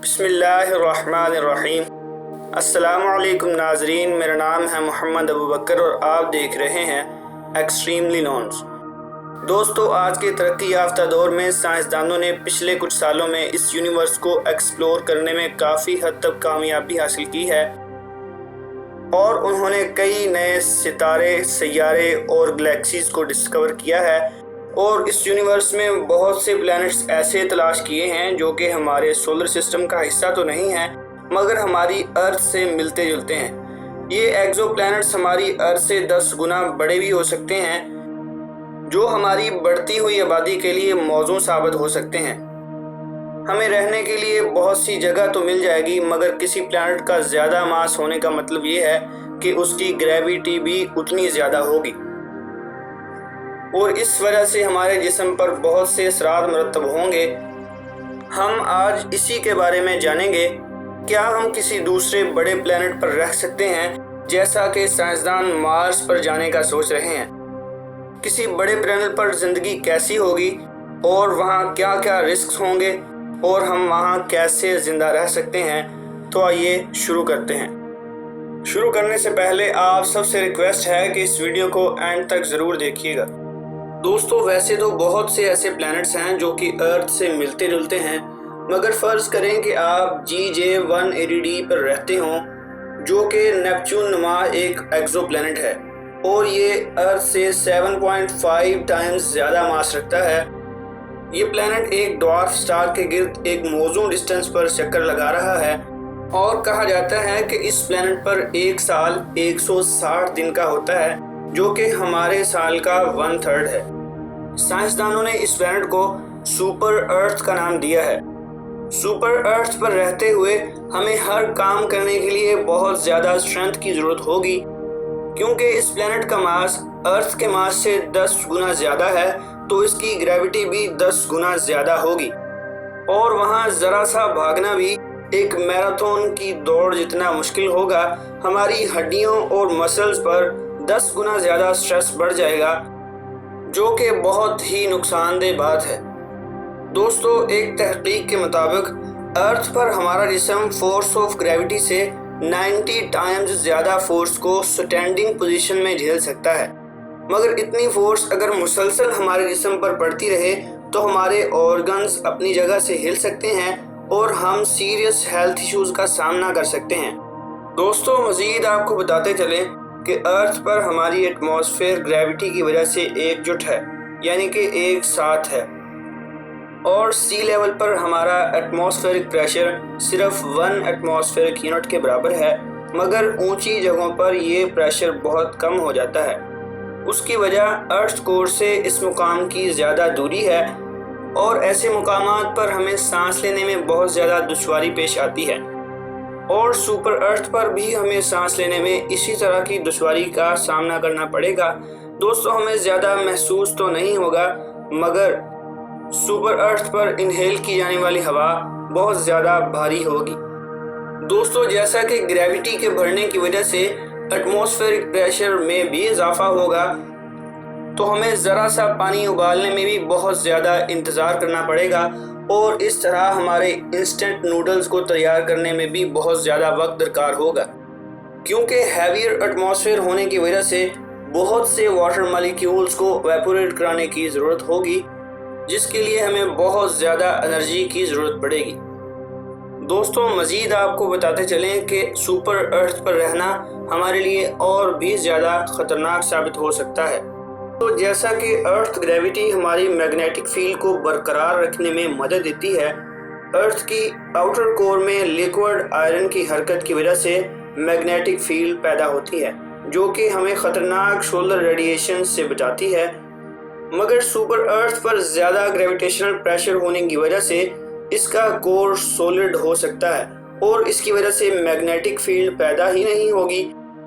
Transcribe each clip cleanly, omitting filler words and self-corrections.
बिस्मिल्लाहिर्रहमानिर्रहीम। अस्सलामु अलैकुम नाजरीन, मेरा नाम है मोहम्मद अबू बकर और आप देख रहे हैं एक्सट्रीमली नॉन्स। दोस्तों, आज के तरक्की याफ्ता दौर में साइंसदानों ने पिछले कुछ सालों में इस यूनिवर्स को एक्सप्लोर करने में काफ़ी हद तक कामयाबी हासिल की है और उन्होंने कई नए सितारे, सैयारे और गैलेक्सीज़ को डिस्कवर किया है और इस यूनिवर्स में बहुत से प्लैनेट्स ऐसे तलाश किए हैं जो कि हमारे सोलर सिस्टम का हिस्सा तो नहीं हैं मगर हमारी अर्थ से मिलते जुलते हैं। ये एक्सो प्लैनेट्स हमारी अर्थ से 10 गुना बड़े भी हो सकते हैं, जो हमारी बढ़ती हुई आबादी के लिए मौजू साबित हो सकते हैं। हमें रहने के लिए बहुत सी जगह तो मिल जाएगी मगर किसी प्लैनेट का ज़्यादा मास होने का मतलब ये है कि उसकी ग्रेविटी भी उतनी ज़्यादा होगी और इस वजह से हमारे जिस्म पर बहुत से असरात मरतब होंगे। हम आज इसी के बारे में जानेंगे। क्या हम किसी दूसरे बड़े प्लैनेट पर रह सकते हैं, जैसा कि साइंसदान मार्स पर जाने का सोच रहे हैं? किसी बड़े प्लैनेट पर ज़िंदगी कैसी होगी और वहाँ क्या क्या रिस्क होंगे और हम वहाँ कैसे ज़िंदा रह सकते हैं? तो आइए शुरू करते हैं। शुरू करने से पहले आप सबसे रिक्वेस्ट है कि इस वीडियो को एंड तक ज़रूर देखिएगा। दोस्तों, वैसे तो बहुत से ऐसे प्लैनेट्स हैं जो कि अर्थ से मिलते जुलते हैं, मगर फ़र्ज़ करें कि आप GJ180d पर रहते हों, जो कि नेपच्यून नुमा एक एक्सो प्लैनेट है और ये अर्थ से 7.5 टाइम्स ज़्यादा मास रखता है। ये प्लैनेट एक ड्वार्फ स्टार के गिर्द एक मौजूद डिस्टेंस पर चक्कर लगा रहा है और कहा जाता है कि इस प्लैनेट पर एक साल 160 दिन का होता है, जो कि हमारे साल का 1/3 है। साइंसदानों ने इस प्लैनेट को सुपर अर्थ का नाम दिया है। सुपर अर्थ पर रहते हुए हमें हर काम करने के लिए बहुत ज़्यादा स्ट्रेंथ की ज़रूरत होगी, क्योंकि इस प्लैनेट का मास अर्थ के मास से 10 गुना ज़्यादा है, तो इसकी ग्रेविटी भी 10 गुना ज़्यादा होगी और वहाँ ज़रा सा भागना भी एक मैराथन की दौड़ जितना मुश्किल होगा। हमारी हड्डियों और मसल्स पर 10 गुना ज़्यादा स्ट्रेस बढ़ जाएगा, जो कि बहुत ही नुकसानदेह बात है। दोस्तों, एक तहकीक के मुताबिक अर्थ पर हमारा जिस्म फोर्स ऑफ ग्रेविटी से 90 टाइम्स ज़्यादा फोर्स को स्टैंडिंग पोजीशन में झेल सकता है, मगर इतनी फोर्स अगर मुसलसल हमारे जिस्म पर पड़ती रहे तो हमारे ऑर्गन्स अपनी जगह से हिल सकते हैं और हम सीरियस हेल्थ इश्यूज़ का सामना कर सकते हैं। दोस्तों, मज़ीद आपको बताते चलें कि अर्थ पर हमारी एटमॉस्फेयर ग्रेविटी की वजह से एकजुट है, यानी कि एक साथ है, और सी लेवल पर हमारा एटमॉस्फेरिक प्रेशर सिर्फ 1 एटमॉस्फेरिक यूनिट के बराबर है, मगर ऊंची जगहों पर ये प्रेशर बहुत कम हो जाता है। उसकी वजह अर्थ कोर से इस मुकाम की ज़्यादा दूरी है और ऐसे मुकामात पर हमें सांस लेने में बहुत ज़्यादा दुश्वारी पेश आती है और सुपर अर्थ पर भी हमें सांस लेने में इसी तरह की दुश्वारी का सामना करना पड़ेगा। दोस्तों, हमें ज़्यादा महसूस तो नहीं होगा, मगर सुपर अर्थ पर इनहेल की जाने वाली हवा बहुत ज़्यादा भारी होगी। दोस्तों, जैसा कि ग्रेविटी के बढ़ने की वजह से एटमॉस्फेरिक प्रेशर में भी इजाफा होगा, तो हमें ज़रा सा पानी उबालने में भी बहुत ज़्यादा इंतज़ार करना पड़ेगा और इस तरह हमारे इंस्टेंट नूडल्स को तैयार करने में भी बहुत ज़्यादा वक्त दरकार होगा, क्योंकि हैवियर एटमॉस्फेयर होने की वजह से बहुत से वाटर मॉलिक्यूल्स को वेपोरेट कराने की ज़रूरत होगी, जिसके लिए हमें बहुत ज़्यादा एनर्जी की ज़रूरत पड़ेगी। दोस्तों, मज़ीद आपको बताते चलें कि सुपर अर्थ पर रहना हमारे लिए और भी ज़्यादा ख़तरनाक साबित हो सकता है। तो जैसा कि अर्थ ग्रेविटी हमारी मैग्नेटिक फील्ड को बरकरार रखने में मदद देती है, अर्थ की आउटर कोर में लिक्विड आयरन की हरकत की वजह से मैग्नेटिक फील्ड पैदा होती है, जो कि हमें ख़तरनाक सोलर रेडिएशन से बचाती है। मगर सुपर अर्थ पर ज़्यादा ग्रेविटेशनल प्रेशर होने की वजह से इसका कोर सॉलिड हो सकता है और इसकी वजह से मैग्नेटिक फील्ड पैदा ही नहीं होगी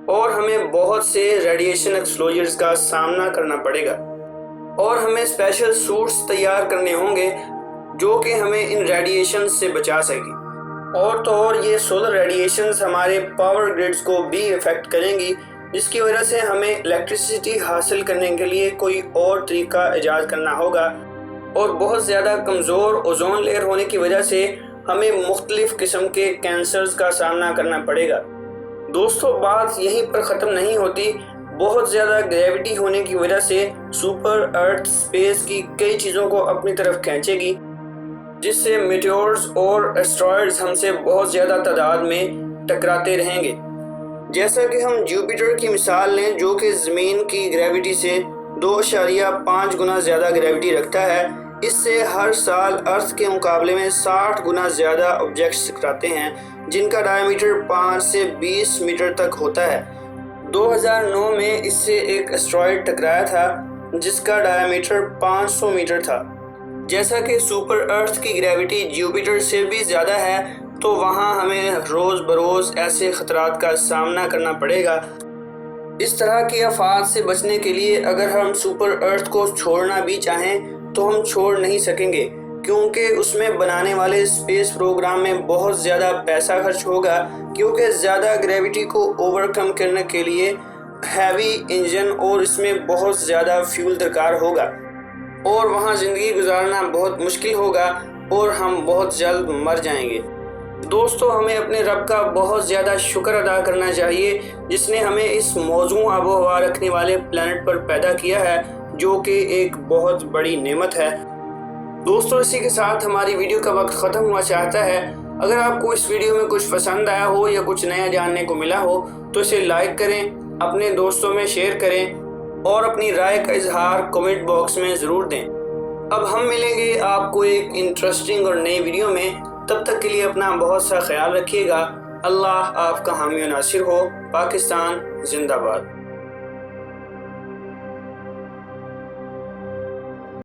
और हमें बहुत से रेडिएशन एक्सपोजर्स का सामना करना पड़ेगा और हमें स्पेशल सूट्स तैयार करने होंगे जो कि हमें इन रेडिएशन से बचा सके। और तो और ये सोलर रेडिएशंस हमारे पावर ग्रिड्स को भी इफ़ेक्ट करेंगी, जिसकी वजह से हमें इलेक्ट्रिसिटी हासिल करने के लिए कोई और तरीका ईजाद करना होगा और बहुत ज़्यादा कमज़ोर ओजोन लेयर होने की वजह से ہمیں مختلف قسم کے کینسرز کا سامنا کرنا پڑے گا۔ دوستو، بات یہیں پر ختم نہیں ہوتی۔ بہت زیادہ گریوٹی ہونے کی وجہ سے سپر ارتھ اسپیس کی کئی چیزوں کو اپنی طرف کھینچے گی، جس سے میٹیورز اور ایسٹرائڈز ہم سے بہت زیادہ تعداد میں ٹکراتے رہیں گے۔ جیسا کہ ہم جوپیٹر کی مثال لیں، جو کہ زمین کی گریوٹی سے 2.5 گنا زیادہ گریوٹی رکھتا ہے، اس سے ہر سال ارتھ کے مقابلے میں 60 گنا زیادہ آبجیکٹس ٹکراتے ہیں، جن کا ڈائیمیٹر 5 سے 20 میٹر تک ہوتا ہے۔ 2009 میں اس سے ایک ایسٹرائڈ ٹکرایا تھا جس کا ڈائیمیٹر 500 میٹر تھا۔ جیسا کہ سپر ارتھ کی گریوٹی جوپیٹر سے بھی زیادہ ہے، تو وہاں ہمیں روز بروز ایسے خطرات کا سامنا کرنا پڑے گا۔ اس طرح کے آفات سے بچنے کے لیے اگر ہم سپر ارتھ کو چھوڑنا بھی چاہیں تو ہم چھوڑ نہیں سکیں گے، کیونکہ اس میں بنانے والے اسپیس پروگرام میں بہت زیادہ پیسہ خرچ ہوگا، کیونکہ زیادہ گریوٹی کو اوورکم کرنے کے لیے ہیوی انجن اور اس میں بہت زیادہ فیول درکار ہوگا، اور وہاں زندگی گزارنا بہت مشکل ہوگا اور ہم بہت جلد مر جائیں گے۔ دوستو، ہمیں اپنے رب کا بہت زیادہ شکر ادا کرنا چاہیے، جس نے ہمیں اس موزوں آب و ہوا رکھنے والے پلانٹ پر پیدا کیا ہے، جو کہ ایک بہت بڑی نعمت ہے۔ دوستو، اسی کے ساتھ ہماری ویڈیو کا وقت ختم ہوا چاہتا ہے۔ اگر آپ کو اس ویڈیو میں کچھ پسند آیا ہو یا کچھ نیا جاننے کو ملا ہو تو اسے لائک کریں، اپنے دوستوں میں شیئر کریں اور اپنی رائے کا اظہار کمنٹ باکس میں ضرور دیں۔ اب ہم ملیں گے آپ کو ایک انٹرسٹنگ اور نئی ویڈیو میں۔ تب تک کے لیے اپنا بہت سا خیال رکھیے گا۔ اللہ آپ کا حامی و ناصر ہو۔ پاکستان زندہ باد۔